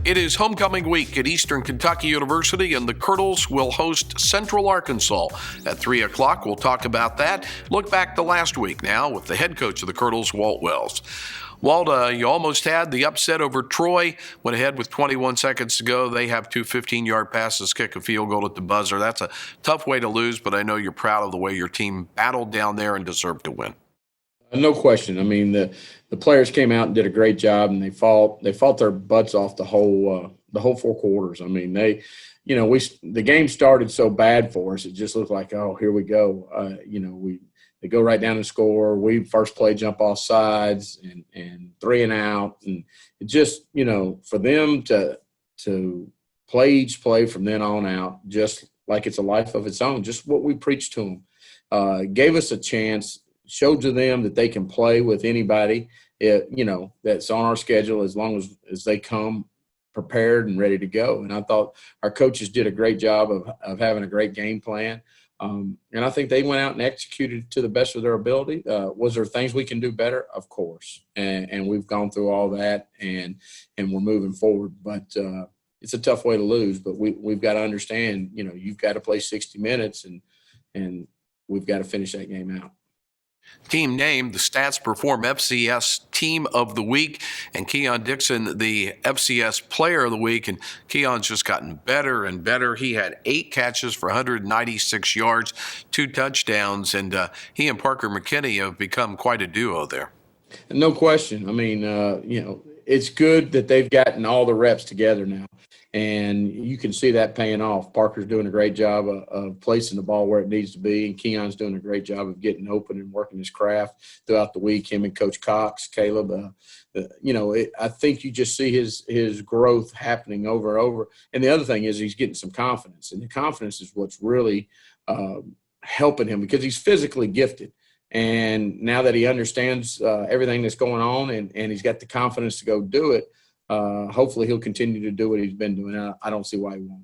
It is homecoming week at Eastern Kentucky University, and the Curdles will host Central Arkansas at 3 o'clock. We'll talk about that. Look back to last week now with the head coach of the Curdles, Walt Wells. Walt, you almost had the upset over Troy. Went ahead with 21 seconds to go. They have two 15-yard passes, kick a field goal at the buzzer. That's a tough way to lose, but I know you're proud of the way your team battled down there and deserved to win. No question. I mean, the players came out and did a great job, and they fought their butts off the whole 4 quarters. I mean, the game started so bad for us, it just looked like, oh, here we go. They go right down and score. We first play jump off sides and 3 and out, and it just, for them to play each play from then on out, just like it's a life of its own, just what we preached to them, gave us a chance. Showed to them that they can play with anybody, that's on our schedule as long as they come prepared and ready to go. And I thought our coaches did a great job of having a great game plan. And I think they went out and executed to the best of their ability. Was there things we can do better? Of course. And we've gone through all that and we're moving forward. But it's a tough way to lose. But we've got to understand, you've got to play 60 minutes and we've got to finish that game out. Team named the Stats Perform FCS Team of the Week, and Keon Dixon the FCS Player of the Week. And Keon's just gotten better and better. He had 8 catches for 196 yards, 2 touchdowns, and he and Parker McKinney have become quite a duo there. No question. I mean, it's good that they've gotten all the reps together now. And you can see that paying off. Parker's doing a great job of placing the ball where it needs to be, and Keon's doing a great job of getting open and working his craft throughout the week. Him and Coach Cox, Caleb, I think you just see his growth happening over and over. And the other thing is he's getting some confidence, and the confidence is what's really helping him because he's physically gifted. And now that he understands everything that's going on and he's got the confidence to go do it, hopefully he'll continue to do what he's been doing. I don't see why he won't.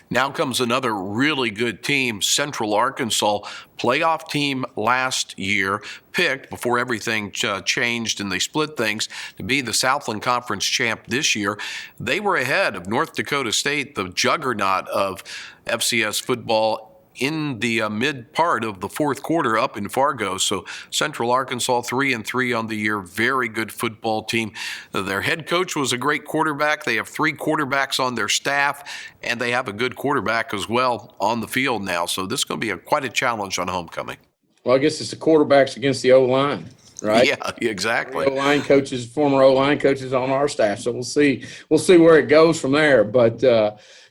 Now comes another really good team, Central Arkansas, playoff team last year, picked before everything changed and they split things to be the Southland Conference champ this year. They were ahead of North Dakota State, the juggernaut of FCS football, in the mid part of the fourth quarter up in Fargo. So Central Arkansas 3-3 on the year. Very good football team. Their head coach was a great quarterback. They have 3 quarterbacks on their staff, and they have a good quarterback as well on the field now. So this is going to be quite a challenge on homecoming. Well, I guess it's the quarterbacks against the O-line, right? Yeah, exactly. O-line coaches, former O-line coaches on our staff. So we'll see where it goes from there. But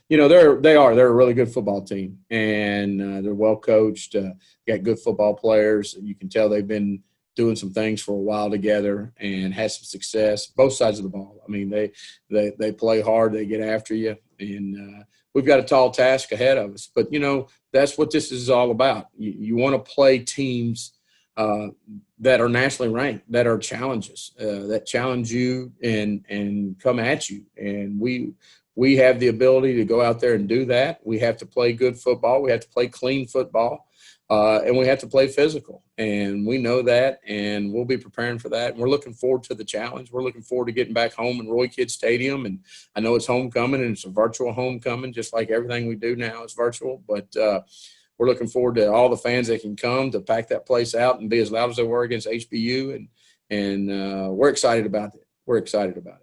they're a really good football team, and they're well coached. Got good football players. You can tell they've been doing some things for a while together and had some success both sides of the ball. I mean, they play hard, they get after you, and we've got a tall task ahead of us. But that's what this is all about. You want to play teams that are nationally ranked, that are challenges, that challenge you and come at you, and we have the ability to go out there and do that. We have to play good football. We have to play clean football, and we have to play physical. And we know that, and we'll be preparing for that. And we're looking forward to the challenge. We're looking forward to getting back home in Roy Kidd Stadium. And I know it's homecoming, and it's a virtual homecoming, just like everything we do now is virtual. But we're looking forward to all the fans that can come to pack that place out and be as loud as they were against HBU. And we're excited about it. We're excited about it.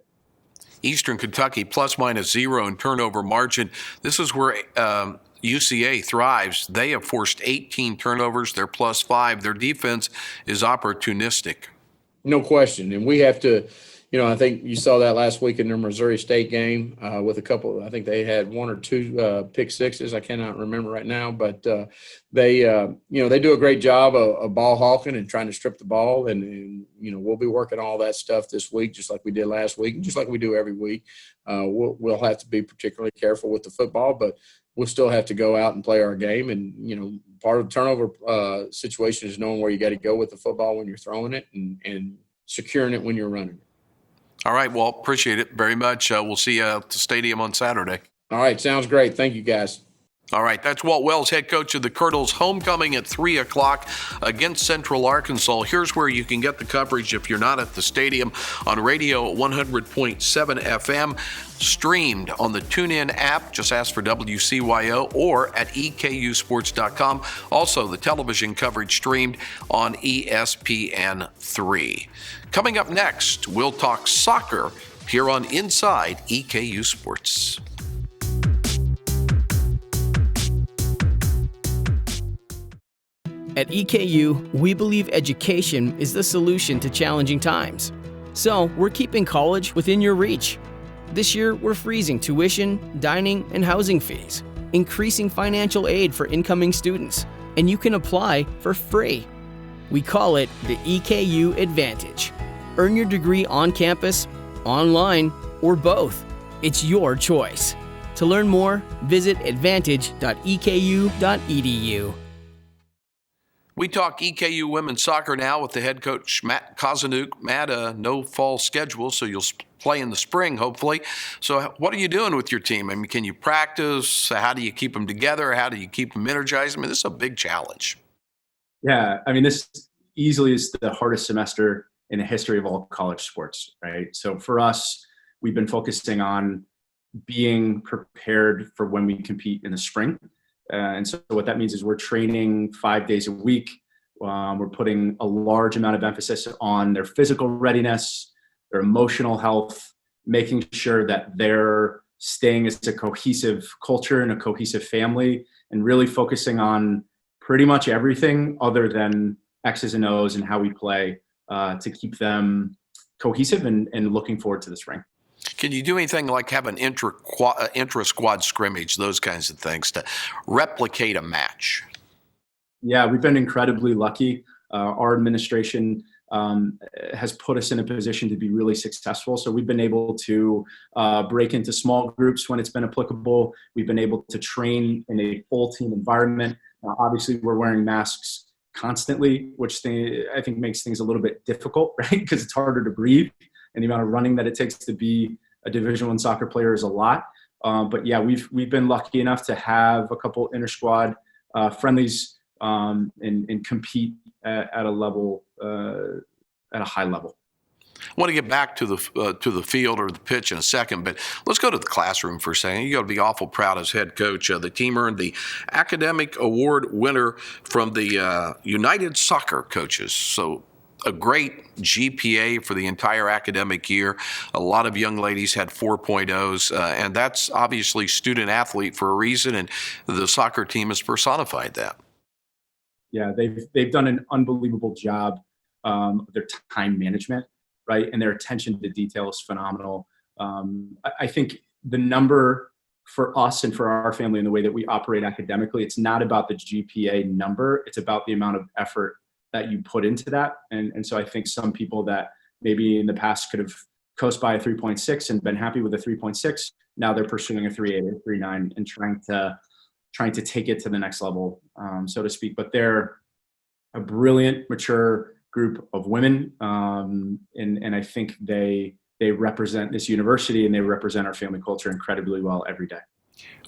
Eastern Kentucky ±0 in turnover margin. This is where UCA thrives. They have forced 18 turnovers. They're +5. Their defense is opportunistic. No question. And we have to, I think you saw that last week in their Missouri State game with a couple. I think they had 1 or 2 pick sixes. I cannot remember right now, but they do a great job of ball hawking and trying to strip the ball. And we'll be working all that stuff this week, just like we did last week, and just like we do every week. We'll have to be particularly careful with the football, but we'll still have to go out and play our game. And part of the turnover situation is knowing where you got to go with the football when you're throwing it and securing it when you're running it. All right, well, appreciate it very much. We'll see you at the stadium on Saturday. All right, sounds great. Thank you, guys. All right, that's Walt Wells, head coach of the Colonels. Homecoming at 3 o'clock against Central Arkansas. Here's where you can get the coverage if you're not at the stadium: on radio at 100.7 FM, streamed on the TuneIn app, just ask for WCYO, or at EKUsports.com. Also, the television coverage streamed on ESPN3. Coming up next, we'll talk soccer here on Inside EKU Sports. At EKU, we believe education is the solution to challenging times. So, we're keeping college within your reach. This year, we're freezing tuition, dining, and housing fees, increasing financial aid for incoming students, and you can apply for free. We call it the EKU Advantage. Earn your degree on campus, online, or both. It's your choice. To learn more, visit advantage.eku.edu. We talk EKU women's soccer now with the head coach, Matt Cosinuke. Matt, no fall schedule, so you'll play in the spring, hopefully. So what are you doing with your team? I mean, can you practice? How do you keep them together? How do you keep them energized? I mean, this is a big challenge. Yeah, I mean, this easily is the hardest semester in the history of all college sports, right? So for us, we've been focusing on being prepared for when we compete in the spring. And so what that means is we're training 5 days a week. We're putting a large amount of emphasis on their physical readiness, their emotional health, making sure that they're staying as a cohesive culture and a cohesive family, and really focusing on pretty much everything other than X's and O's and how we play to keep them cohesive and looking forward to the spring. Can you do anything like have an intra-squad scrimmage, those kinds of things, to replicate a match? Yeah, we've been incredibly lucky. Our administration has put us in a position to be really successful. So we've been able to break into small groups when it's been applicable. We've been able to train in a full team environment. Obviously, we're wearing masks constantly, which I think makes things a little bit difficult, right? Because it's harder to breathe. And the amount of running that it takes to be a Division I soccer player is a lot. But yeah, we've been lucky enough to have a couple inter-squad friendlies and compete at a level, at a high level. I want to get back to the field or the pitch in a second, but let's go to the classroom for a second. You got to be awful proud as head coach. The team earned the academic award winner from the United Soccer Coaches. So a great GPA for the entire academic year. A lot of young ladies had 4.0s, and that's obviously student athlete for a reason, and the soccer team has personified that. Yeah, they've done an unbelievable job of their time management, right? And their attention to detail is phenomenal. I think the number for us and for our family and the way that we operate academically, it's not about the GPA number, it's about the amount of effort that you put into that. And so I think some people that maybe in the past could have coast by a 3.6 and been happy with a 3.6, now they're pursuing a 3.8 or 3.9 and trying to take it to the next level, so to speak. But they're a brilliant, mature group of women. And I think they represent this university and they represent our family culture incredibly well every day.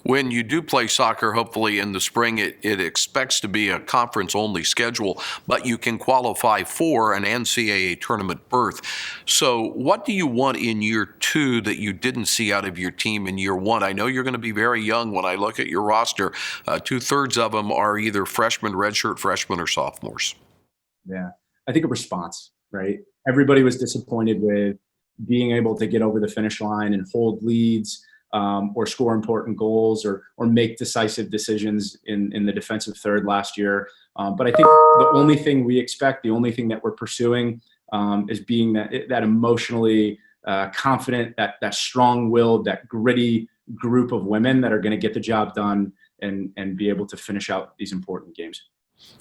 When you do play soccer, hopefully in the spring, it expects to be a conference-only schedule, but you can qualify for an NCAA tournament berth. So what do you want in year two that you didn't see out of your team in year one? I know you're going to be very young when I look at your roster. 2/3 of them are either freshmen, redshirt freshmen, or sophomores. Yeah, I think a response, right? Everybody was disappointed with being able to get over the finish line and hold leads, or score important goals or make decisive decisions in the defensive third last year. But I think the only thing we expect, the only thing that we're pursuing is being that emotionally confident, that strong-willed, that gritty group of women that are going to get the job done and be able to finish out these important games.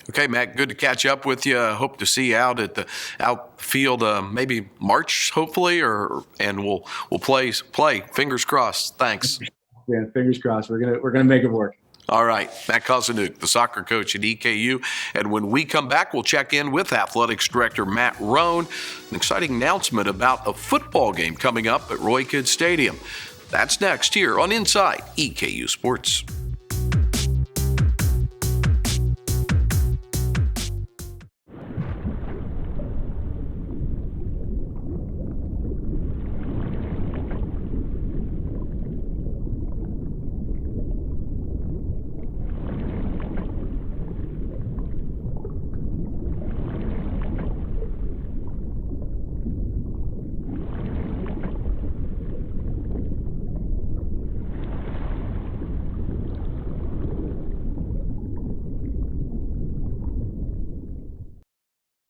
Okay, Matt, good to catch up with you. Hope to see you out at the outfield, maybe March, hopefully, and we'll play. Fingers crossed. Thanks. Yeah, fingers crossed. We're gonna make it work. All right, Matt Cosinuke, the soccer coach at EKU, and when we come back, we'll check in with athletics director Matt Roan. An exciting announcement about a football game coming up at Roy Kidd Stadium. That's next here on Inside EKU Sports.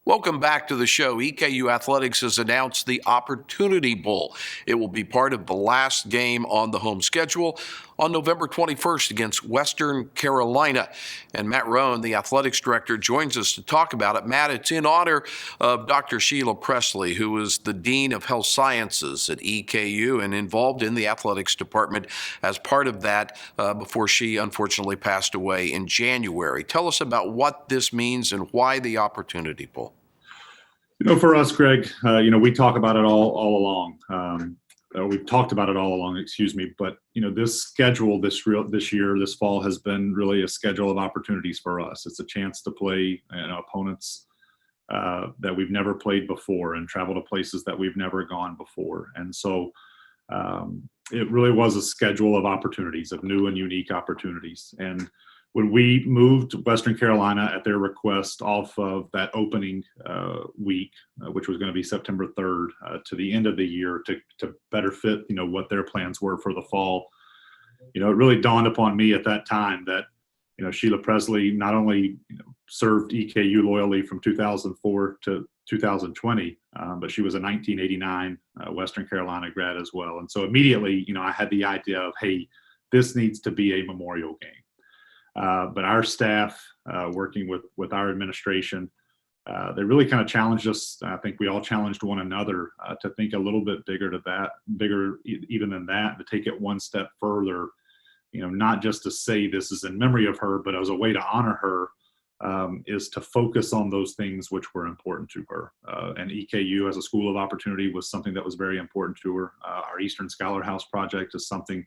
Welcome back to the show. EKU Athletics has announced the Opportunity Bowl. It will be part of the last game on the home schedule on November 21st against Western Carolina. And Matt Roan, the athletics director, joins us to talk about it. Matt, it's in honor of Dr. Sheila Presley, who is the Dean of Health Sciences at EKU and involved in the athletics department as part of that before she unfortunately passed away in January. Tell us about what this means and why the Opportunity Bowl. For us, Greg, we talk about it all along. We've talked about it all along, excuse me. But, this schedule this year, this fall, has been really a schedule of opportunities for us. It's a chance to play opponents that we've never played before and travel to places that we've never gone before. And so it really was a schedule of opportunities, of new and unique opportunities. And when we moved Western Carolina at their request off of that opening week, which was going to be September 3rd, to the end of the year to better fit, what their plans were for the fall, it really dawned upon me at that time that, Sheila Presley not only served EKU loyally from 2004 to 2020, but she was a 1989 Western Carolina grad as well. And so immediately, I had the idea of, hey, this needs to be a memorial game. But our staff, working with our administration, they really kind of challenged us. I think we all challenged one another to think a little bit bigger even than that, to take it one step further, not just to say this is in memory of her, but as a way to honor her, is to focus on those things which were important to her. And EKU as a school of opportunity was something that was very important to her. Our Eastern Scholar House project is something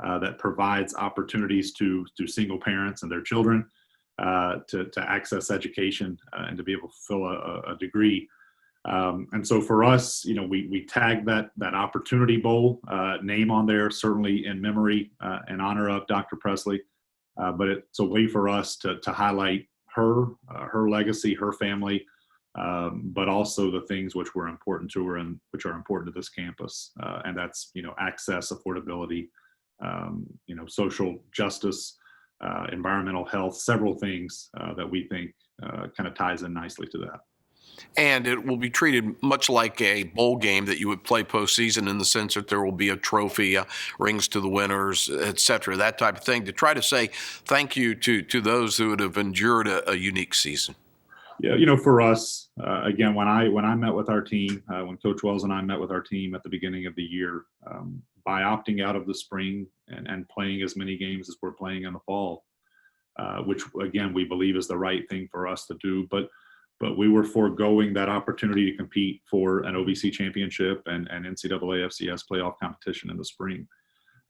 that provides opportunities to single parents and their children to access education and to be able to fulfill a degree. And so for us, we tagged that Opportunity Bowl name on there, certainly in memory and honor of Dr. Presley. But it's a way for us to highlight her legacy, her family, but also the things which were important to her and which are important to this campus. And that's, access, affordability, social justice, environmental health, several things that we think kind of ties in nicely to that. And it will be treated much like a bowl game that you would play postseason, in the sense that there will be a trophy, rings to the winners, et cetera, that type of thing, to try to say thank you to those who would have endured a unique season. Yeah, for us, again, when I met with our team, when Coach Wells and I met with our team at the beginning of the year, by opting out of the spring and playing as many games as we're playing in the fall, which again we believe is the right thing for us to do, but we were foregoing that opportunity to compete for an OVC championship and NCAA FCS playoff competition in the spring.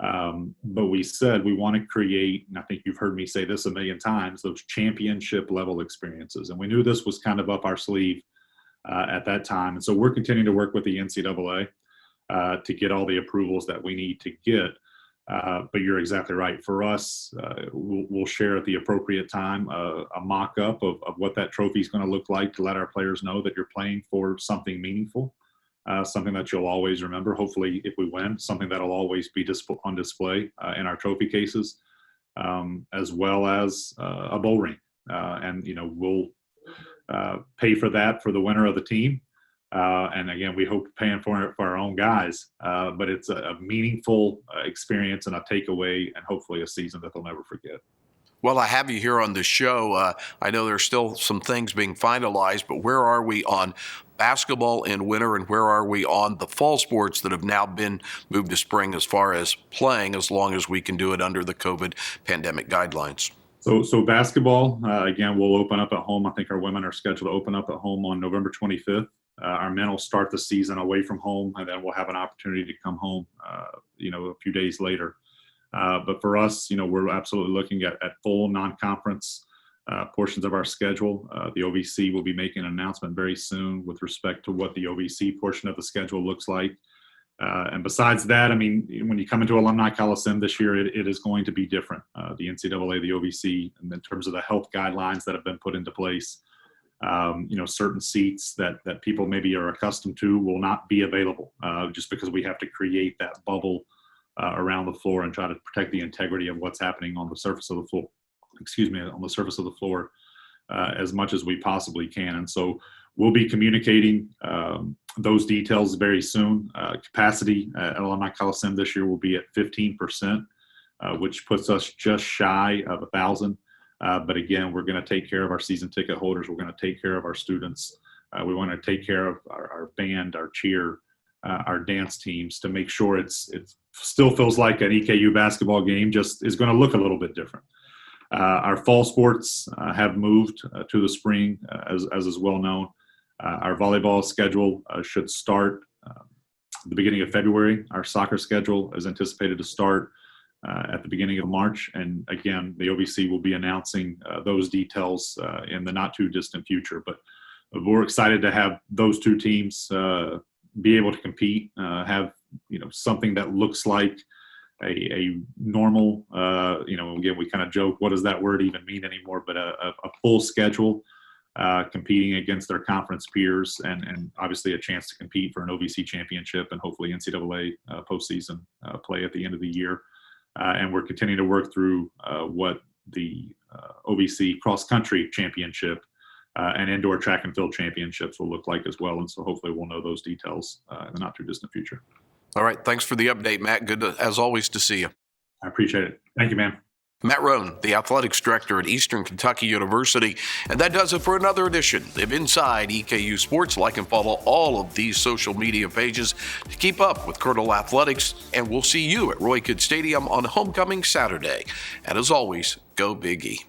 But we said we want to create, and I think you've heard me say this a million times, those championship level experiences. And we knew this was kind of up our sleeve at that time. And so we're continuing to work with the NCAA to get all the approvals that we need to get. But you're exactly right. For us, we'll share at the appropriate time a mock-up of what that trophy is going to look like, to let our players know that you're playing for something meaningful. Something that you'll always remember, hopefully, if we win, something that'll always be on display in our trophy cases, as well as a bowl ring. And, we'll pay for that for the winner of the team. And again, we hope paying for it for our own guys. But it's a meaningful experience and a takeaway, and hopefully a season that they'll never forget. Well, I have you here on the show. I know there's still some things being finalized, but where are we on basketball in winter, and where are we on the fall sports that have now been moved to spring as far as playing, as long as we can do it under the COVID pandemic guidelines? So basketball, again, we'll open up at home. I think our women are scheduled to open up at home on November 25th. Our men will start the season away from home, and then we'll have an opportunity to come home, a few days later. But for us, we're absolutely looking at full non-conference portions of our schedule. The OVC will be making an announcement very soon with respect to what the OVC portion of the schedule looks like. And besides that, when you come into Alumni Coliseum this year, it is going to be different. The NCAA, the OVC, and in terms of the health guidelines that have been put into place, certain seats that people maybe are accustomed to will not be available just because we have to create that bubble around the floor and try to protect the integrity of what's happening on the surface of the floor. On the surface of the floor as much as we possibly can. And so we'll be communicating those details very soon. Capacity at Alumni Coliseum this year will be at 15%, which puts us just shy of 1,000. But again, we're going to take care of our season ticket holders. We're going to take care of our students. We want to take care of our band, our cheer, our dance teams to make sure it still feels like an EKU basketball game, just is going to look a little bit different. Our fall sports have moved to the spring, as is well known. Our volleyball schedule should start the beginning of February. Our soccer schedule is anticipated to start at the beginning of March. And again, the OVC will be announcing those details in the not too distant future. But we're excited to have those two teams be able to compete, have something that looks like a normal, again, we kind of joke, what does that word even mean anymore? But a full schedule, competing against their conference peers, and obviously a chance to compete for an OVC championship and hopefully NCAA postseason play at the end of the year. And we're continuing to work through what the OVC cross country championship and indoor track and field championships will look like as well. And so hopefully we'll know those details in the not too distant future. All right. Thanks for the update, Matt. Good, as always, to see you. I appreciate it. Thank you, man. Matt Roan, the athletics director at Eastern Kentucky University. And that does it for another edition of Inside EKU Sports. Like and follow all of these social media pages to keep up with Colonel Athletics. And we'll see you at Roy Kidd Stadium on homecoming Saturday. And as always, go Big E.